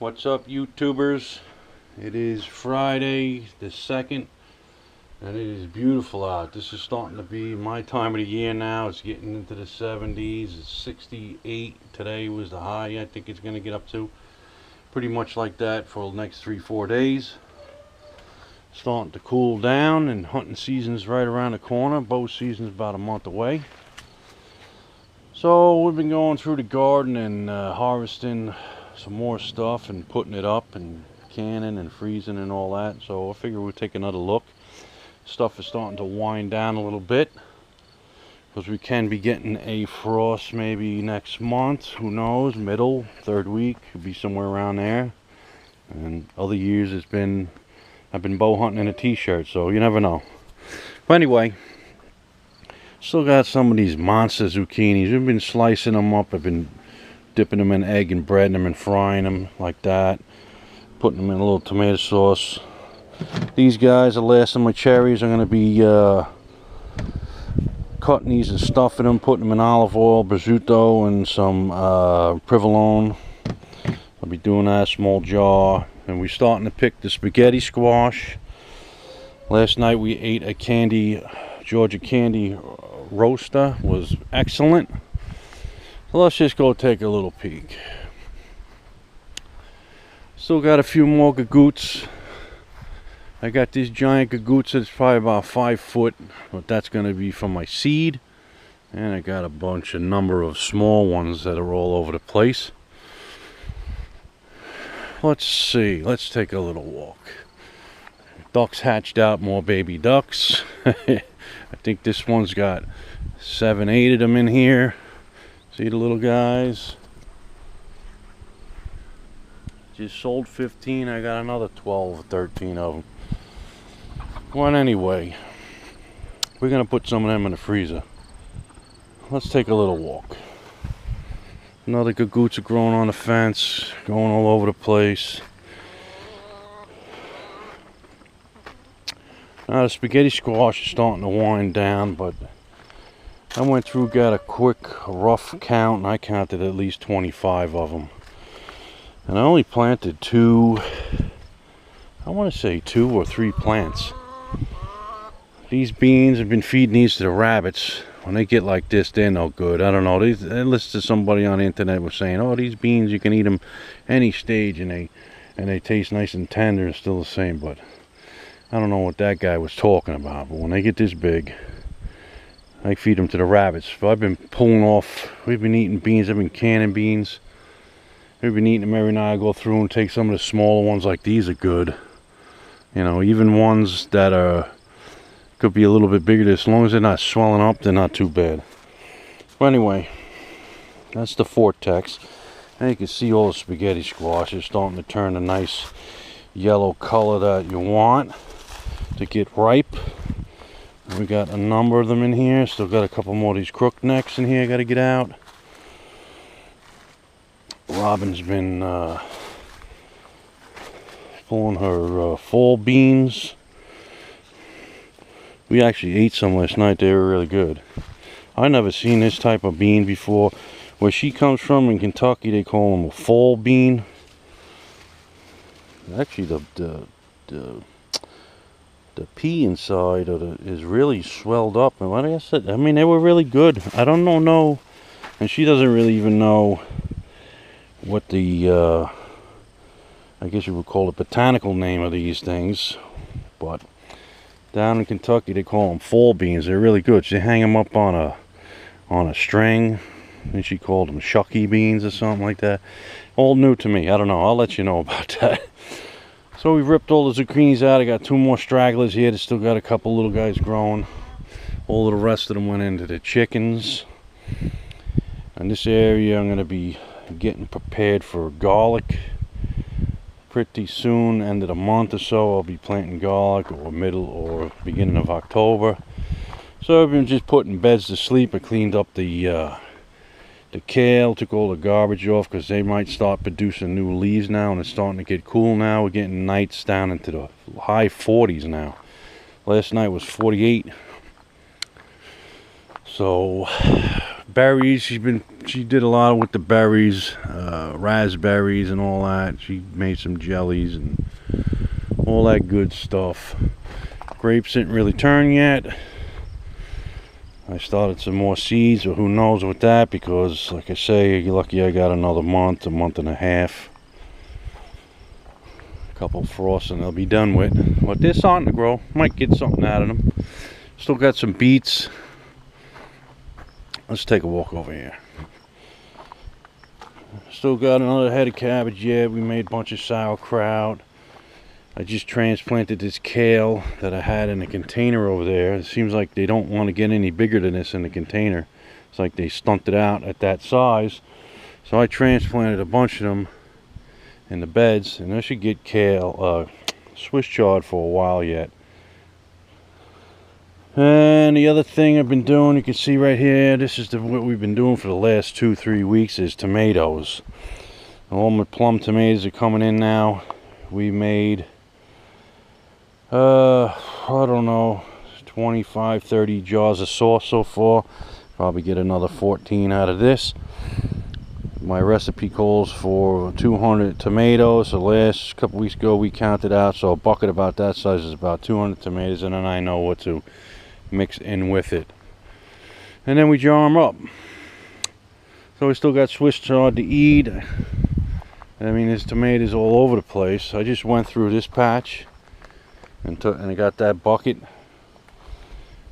What's up, YouTubers? It is Friday the 2nd, and it is beautiful out. This is starting to be my time of the year now. It's getting into the 70s. It's 68. Today was the high I think it's going to get up to. Pretty much like that for the next 3-4 days. Starting to cool down, and hunting season's right around the corner. Bow season's about a month away. So we've been going through the garden and harvesting some more stuff and putting it up and canning and freezing and all that. So I figure we'll take another look. Stuff is starting to wind down a little bit because we can be getting a frost maybe next month. Who knows? Middle, third week, could be somewhere around there. And other years I've been bow hunting in a t-shirt, so you never know. But anyway, still got some of these monster zucchinis. We've been slicing them up. I've been dipping them in egg and breading them and frying them like that, putting them in a little tomato sauce. These guys, the last of my cherries, I'm going to be cutting these and stuffing them, putting them in olive oil, prosciutto, and some provolone. I'll be doing that, small jar. And we're starting to pick the spaghetti squash. Last night we ate a Georgia candy roaster. Was excellent. So let's just go take a little peek. Still got a few more gagoots. I got this giant gagoot that's probably about 5 foot, but that's going to be from my seed. And I got a number of small ones that are all over the place. Let's see, let's take a little walk. Ducks hatched out, more baby ducks. I think this one's got 7, 8 of them in here. See the little guys? Just sold 15. I got another 12 or 13 of them. Well, anyway, we're going to put some of them in the freezer. Let's take a little walk. Another gagoots are growing on the fence, going all over the place. Now the spaghetti squash is starting to wind down, but I went through, got a quick rough count, and I counted at least 25 of them. And I only planted I want to say 2 or 3 plants. These beans, have been feeding these to the rabbits. When they get like this, they're no good. I don't know. I listened to somebody on the internet was saying, "Oh, these beans, you can eat them any stage, and they taste nice and tender and still the same." But I don't know what that guy was talking about. But when they get this big, I feed them to the rabbits. But I've been pulling off. We've been eating beans. I've been canning beans. We've been eating them every night. I go through and take some of the smaller ones like these are good. You know, even ones that could be a little bit bigger. As long as they're not swelling up, they're not too bad. But anyway, that's the vortex. And you can see all the spaghetti squash is starting to turn a nice yellow color that you want to get ripe. We got a number of them in here. Still got a couple more of these crook necks in here I got to get out. Robin's been pulling her fall beans. We actually ate some last night. They were really good. I never seen this type of bean before. Where she comes from in Kentucky, they call them a fall bean. Actually, the pea inside is really swelled up. And what I said, I mean, they were really good. I don't know, and she doesn't really even know what the I guess you would call it botanical name of these things, but down in Kentucky they call them fall beans. They're really good. She hang them up on a string, and she called them shucky beans or something like that. All new to me. I don't know. I'll let you know about that. So we ripped all the zucchinis out. I got 2 more stragglers here. They still got a couple little guys growing. All of the rest of them went into the chickens. And this area I'm going to be getting prepared for garlic. Pretty soon, end of the month or so, I'll be planting garlic, or middle or beginning of October. So I've been just putting beds to sleep. I cleaned up the kale, took all the garbage off because they might start producing new leaves now, and it's starting to get cool now. We're getting nights down into the high 40s now. Last night was 48. So Berries, she did a lot with the berries, raspberries and all that. She made some jellies and all that good stuff. Grapes didn't really turn yet. I started some more seeds, or who knows with that, because like I say, you're lucky I got another month, a month and a half. A couple frosts and they'll be done with. But they're starting to grow. Might get something out of them. Still got some beets. Let's take a walk over here. Still got another head of cabbage yet. We made a bunch of sauerkraut. I just transplanted this kale that I had in a container over there. It seems like they don't want to get any bigger than this in the container. It's like they stunted out at that size. So I transplanted a bunch of them in the beds, and I should get kale, Swiss chard for a while yet. And the other thing I've been doing, you can see right here, this is what we've been doing for the last 2-3 weeks, is tomatoes. All my plum tomatoes are coming in now. We made, I don't know, 25-30 jars of sauce so far. Probably get another 14 out of this. My recipe calls for 200 tomatoes. So last couple weeks ago we counted out, so a bucket about that size is about 200 tomatoes, and then I know what to mix in with it, and then we jar them up. So we still got Swiss chard to eat. I mean, there's tomatoes all over the place. I just went through this patch and I got that bucket.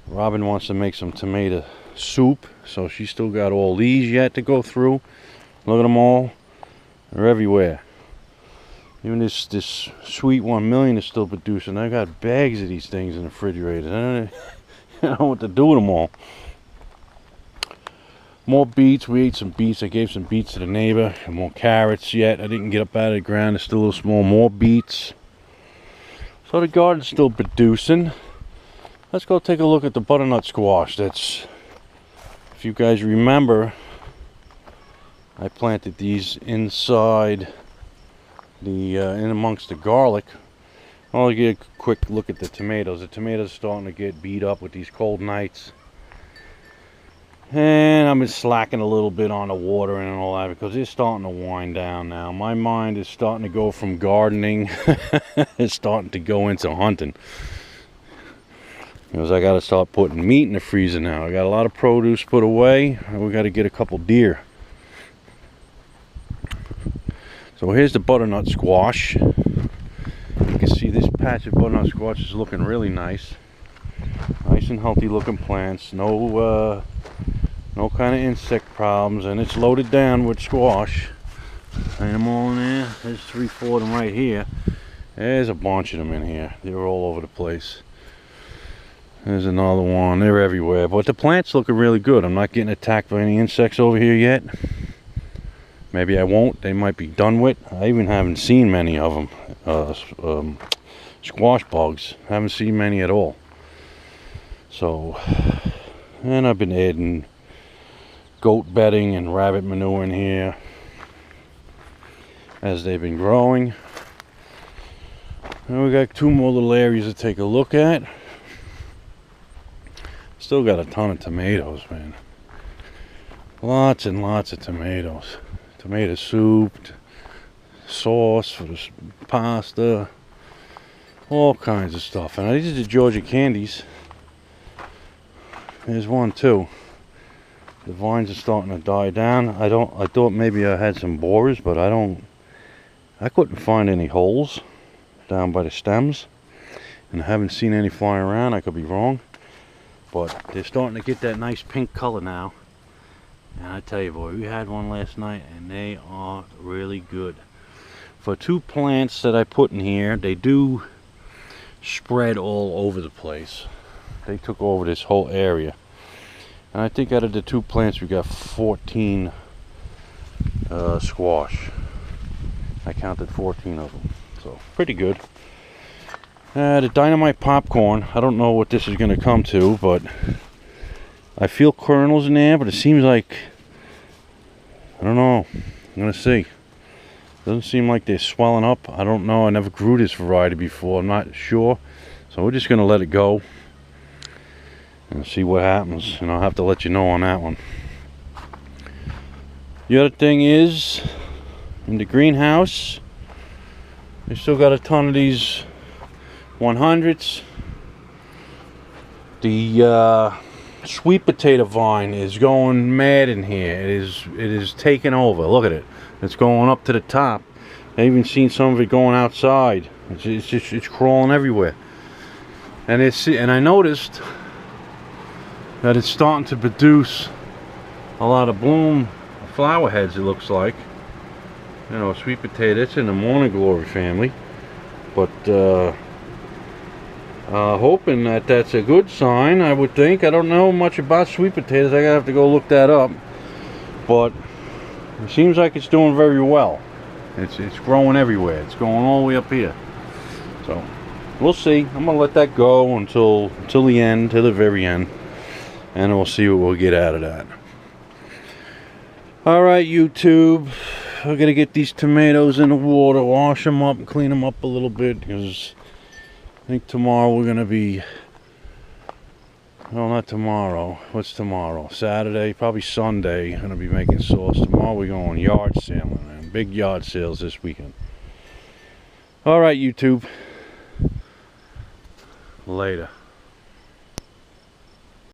Robin wants to make some tomato soup, so she's still got all these yet to go through. Look at them all. They're everywhere. Even this sweet 1 million is still producing. I got bags of these things in the refrigerator. I don't know what to do with them all. More beets. We ate some beets. I gave some beets to the neighbor. And more carrots yet. I didn't get up out of the ground. It's still a little small. More beets. So the garden's still producing. Let's go take a look at the butternut squash. That's, if you guys remember, I planted these inside the in amongst the garlic. I'll get a quick look at the tomatoes. The tomatoes are starting to get beat up with these cold nights. And I've been slacking a little bit on the watering and all that because it's starting to wind down now. My mind is starting to go from gardening, it's starting to go into hunting. Because I got to start putting meat in the freezer now. I got a lot of produce put away. We got to get a couple deer. So here's the butternut squash. You can see this patch of butternut squash is looking really nice. Nice and healthy looking plants. No kind of insect problems, and it's loaded down with squash. And them all in there. There's 3-4 of them right here. There's a bunch of them in here. They're all over the place. There's another one. They're everywhere. But the plant's looking really good. I'm not getting attacked by any insects over here yet. Maybe I won't. They might be done with. I even haven't seen many of them. Squash bugs. Haven't seen many at all. So, and I've been adding goat bedding and rabbit manure in here as they've been growing. And we got 2 more little areas to take a look at. Still got a ton of tomatoes, man. Lots and lots of tomatoes. Tomato soup, sauce for the pasta, all kinds of stuff. And these are the Georgia candies. There's one too. The vines are starting to die down. I thought maybe I had some borers, but I couldn't find any holes down by the stems, and I haven't seen any flying around. I could be wrong, but they're starting to get that nice pink color now. And I tell you, boy, we had one last night and they are really good. For 2 plants that I put in here, they do spread all over the place. They took over this whole area. And I think out of the 2 plants we got 14 squash. I counted 14 of them. So pretty good. The dynamite popcorn, I don't know what this is going to come to, but I feel kernels in there, but it seems like, I don't know, I'm gonna see. Doesn't seem like they're swelling up. I don't know, I never grew this variety before, I'm not sure. So we're just gonna let it go and see what happens, and I'll have to let you know on that one. The other thing is, in the greenhouse, we still got a ton of these 100s. The sweet potato vine is going mad in here. It is taking over. Look at it. It's going up to the top. I even seen some of it going outside. It's crawling everywhere. And I noticed that it's starting to produce a lot of bloom flower heads, it looks like. You know, sweet potato, it's in the morning glory family. But hoping that that's a good sign, I would think. I don't know much about sweet potatoes. I gotta have to go look that up. But it seems like it's doing very well. It's growing everywhere. It's going all the way up here. So we'll see. I'm gonna let that go until the end, till the very end, and we'll see what we'll get out of that. All right, YouTube. We're gonna get these tomatoes in the water, wash them up, and clean them up a little bit, because I think tomorrow we're gonna be. Well, not tomorrow. What's tomorrow? Saturday, probably Sunday. Gonna be making sauce. Tomorrow we're going yard sailing, man. Big yard sales this weekend. All right, YouTube. Later.